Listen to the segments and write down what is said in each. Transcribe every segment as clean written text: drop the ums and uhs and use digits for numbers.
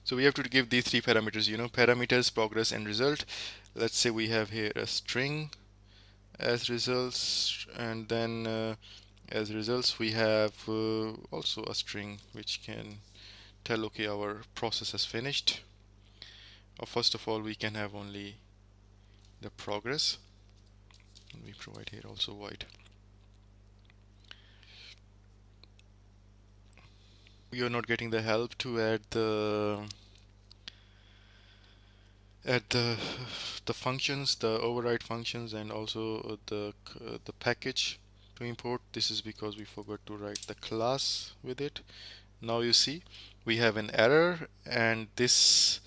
So we have to give these three parameters, parameters, progress, and result. Let's say we have here a string as results, and then as results we have also a string which can tell, okay, our process has finished. First of all, we can have only the progress, and we provide here also void. We are not getting the help to add the functions, the override functions, and also the package to import. This is because we forgot to write the class with it. Now you see we have an error, and this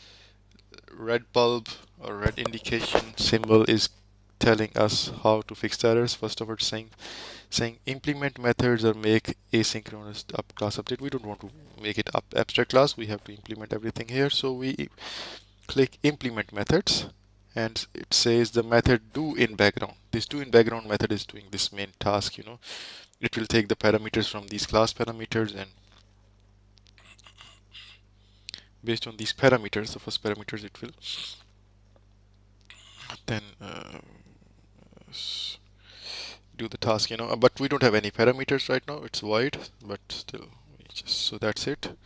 red bulb or red indication symbol is telling us how to fix the errors. First of all, saying implement methods or make asynchronous class update. We don't want to make it abstract class. We have to implement everything here. So we click implement methods, and it says the method do in background. This do in background method is doing this main task. It will take the parameters from these class parameters, and based on these parameters, the first parameters, it will then do the task. But we don't have any parameters right now. It's void, but still, so that's it.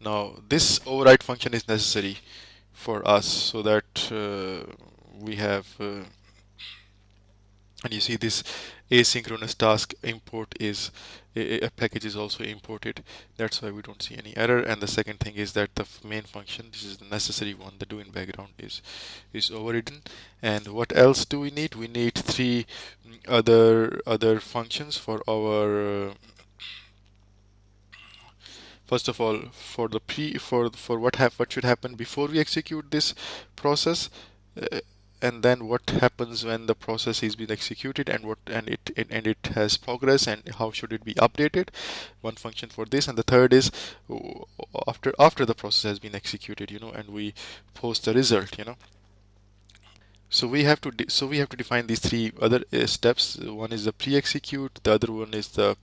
Now this override function is necessary for us, so that we have and you see this asynchronous task import is a package is also imported. That's why we don't see any error. And the second thing is that the main function, this is the necessary one, the do in background, is overridden. And what else do we need? We need three other functions for our first of all, for the for what should happen before we execute this process, uh, and then what happens when the process is being executed, and it has progress, and how should it be updated. One function for this, and the third is after the process has been executed, and we post the result. So we have to define these three other steps. One is the pre-execute, the other one is the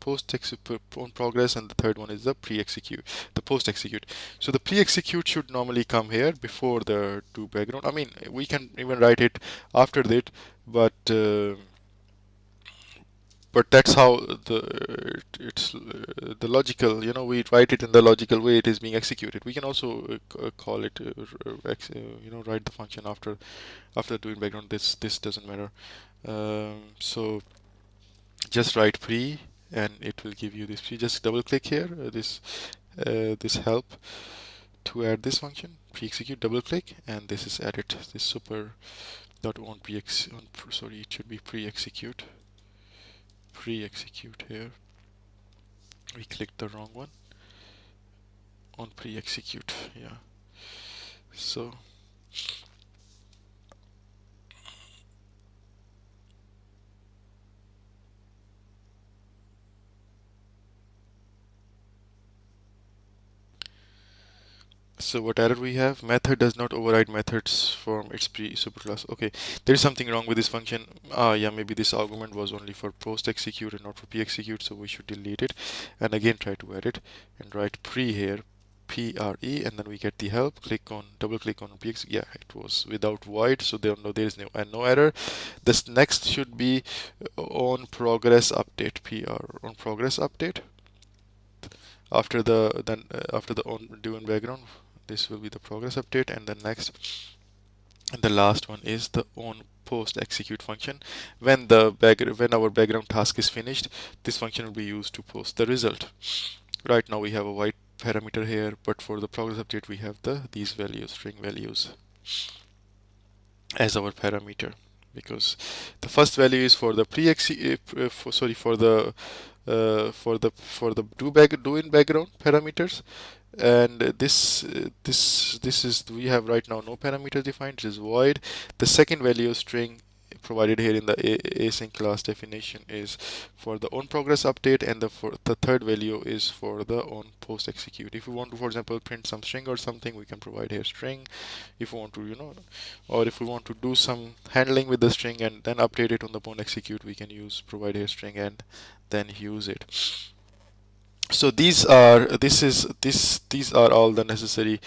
on progress, and the third one is the post-execute. So the pre-execute should normally come here before the do background. I mean, we can even write it after that, but that's how it's the logical, we write it in the logical way it is being executed. We can also call it write the function after doing background. This doesn't matter. So just write pre, and it will give you this pre. Just double click here, this help to add this function pre-execute. Double click, and this is added. This super dot on sorry, it should be pre-execute here. We clicked the wrong one. On pre-execute, yeah. So what error we have? Method does not override methods from its superclass. Okay, there is something wrong with this function. Yeah, maybe this argument was only for post execute and not for pre-execute, so we should delete it and again try to add it and write pre here, pre, and then we get the help. Double click on pre-execute. Yeah, it was without void, so there is no error. This next should be on progress update, on progress update. After the on do in background, this will be the progress update, and the next and the last one is the on post execute function. When our background task is finished, this function will be used to post the result. Right now we have a white parameter here, but for the progress update we have these values, string values, as our parameter, because the first value is for the for the do in background parameters, and this is, we have right now no parameter defined, it is void. The second value string provided here in the async class definition is for the on progress update, and the third value is for the on post execute. If we want to, for example, print some string or something, we can provide here string. If we want to, or if we want to do some handling with the string and then update it on the on execute, we can provide here string and then use it. So these are all the necessary